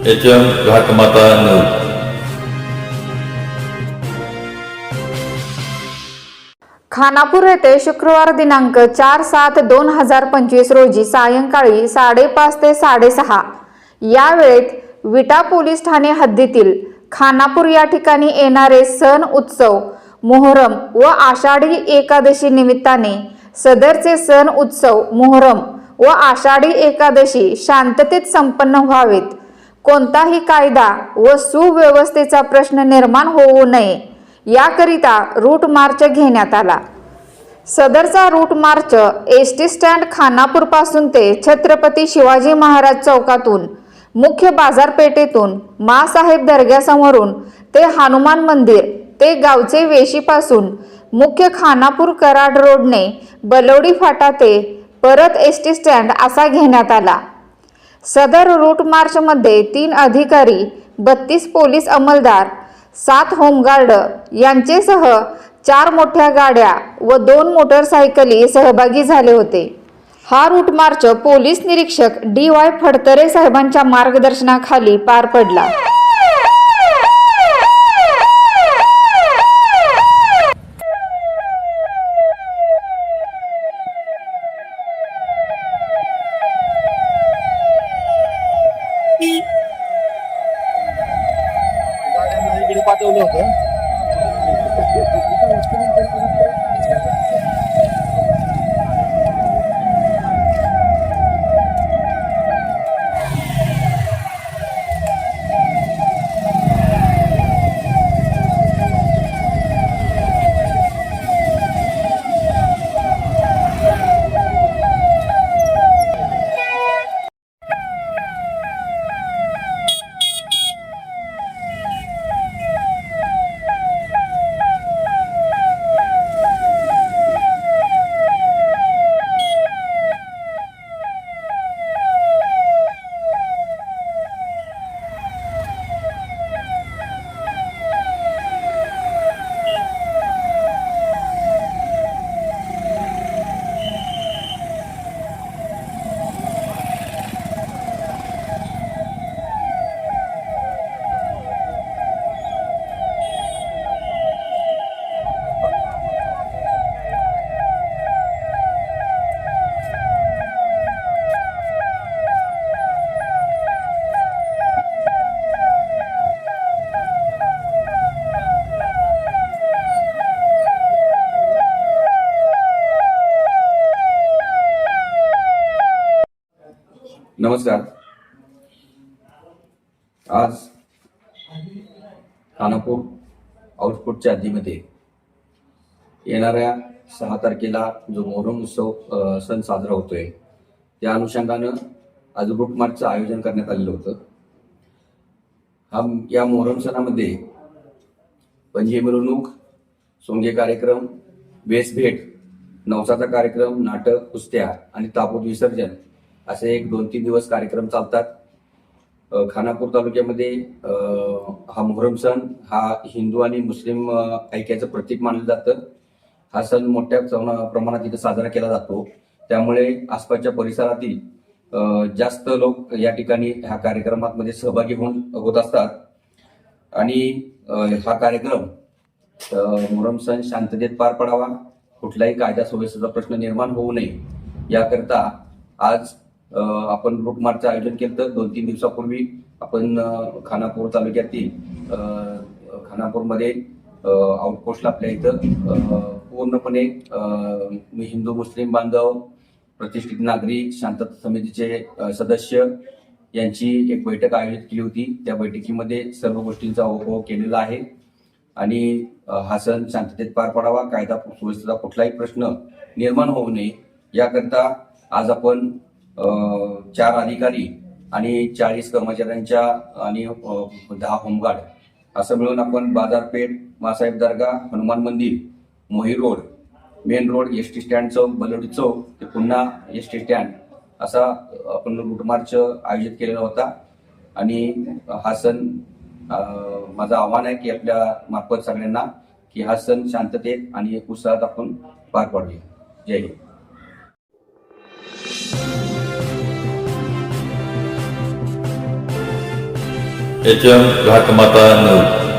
HM घाटमाता news. Khanapur येथे शुक्रवार दिनांक 4/7/2025 रोजी सायंकाळी 5:30 ते 6:30 या वेळेत विटा पोलीस ठाणे हद्दीतील खानापूर या ठिकाणी येणारे सण उत्सव मोहरम व आषाढी एकादशी निमित्ताने सदरचे सण उत्सव मोहरम व आषाढी एकादशी शांततेत संपन्न व्हावेत, कोणताही कायदा व सुव्यवस्थेचा प्रश्न निर्माण होऊ नये याकरिता रूट मार्च घेण्यात आला। सदरचा route march ST stand Khanapur पासून ते छत्रपती शिवाजी महाराज चौकातून, मुख्य बाजारपेठेतून, माँसाहेब दर्ग्यासमोरून ते हनुमान मंदिर ते गावचे वेशीपासून मुख्य खानापूर कराड रोडने बलवडी फाटा ते परत एसटी स्टँड असा घेण्यात आला। सदर रूट मार्च मध्ये 3 अधिकारी, 32 पोलीस अंमलदार, 7 होमगार्ड यांचेसह 4 मोठ्या गाड्या व 2 मोटरसायकली सहभागी झाले होते। हा रूट मार्च पोलीस निरीक्षक DY फडतरे साहेबांच्या मार्गदर्शनाखाली पार पडला। पाठवलं होतं। नमस्कार। आज खानापूर आउटपोस्टच्या हद्दीमध्ये येणाऱ्या 6 तारखेला जो मोहरम उत्सव सण साजरा होतोय, त्या अनुषंगानं आज रूट मार्चचं आयोजन करण्यात आलेलं होतं। या मोहरम सणामध्ये पंजी मिरवणूक, सोंगे कार्यक्रम, वेशभेट, नवसाचा कार्यक्रम, नाटक, कुस्त्या आणि ताबूत विसर्जन असे 1-2-3 दिवस कार्यक्रम चालतात। खानापूर तालुक्यामध्ये हा मोहरम सण हा हिंदू आणि मुस्लिम ऐक्याचं प्रतीक मानलं जातं। हा सण मोठ्या प्रमाणात इथं साजरा केला जातो, त्यामुळे आसपासच्या परिसरातील जास्त लोक या ठिकाणी ह्या कार्यक्रमामध्ये सहभागी होत असतात। आणि हा कार्यक्रम मोहरम सण शांततेत पार पडावा, कुठलाही कायदा सुव्यवस्थेचा प्रश्न निर्माण होऊ नये याकरता आज आपण रूट मार्चचं आयोजन केलं। 2-3 दिवसापूर्वी आपण खानापूर तालुक्यातील खानापूरमध्ये आउटपोस्टला आपल्या इथं पूर्णपणे हिंदू मुस्लिम बांधव, प्रतिष्ठित नागरिक, शांतता समितीचे सदस्य यांची एक बैठक आयोजित केली होती। त्या बैठकीमध्ये सर्व गोष्टींचा ओघ केलेला आहे आणि हा सण शांततेत पार पडावा, कायदा सुव्यवस्थेचा कुठलाही प्रश्न निर्माण होऊ नये याकरता आज आपण 4 अधिकारी आणि 40 कर्मचाऱ्यांच्या आणि 10 होमगार्ड असं मिळून आपण बाजारपेठ, माँसाहेब दर्गा, हनुमान मंदिर, Mohi road, main road, ST stand चौक, बलवडी चौक ते पुन्हा एसटी स्टँड असा आपण रूट मार्च आयोजित केलेला होता। आणि हा सण माझं आव्हान आहे की आपल्या मार्फत सगळ्यांना की हा सण शांततेत आणि उत्साहात आपण पार पाडूया। जय हिंद। HM घाटमाता 9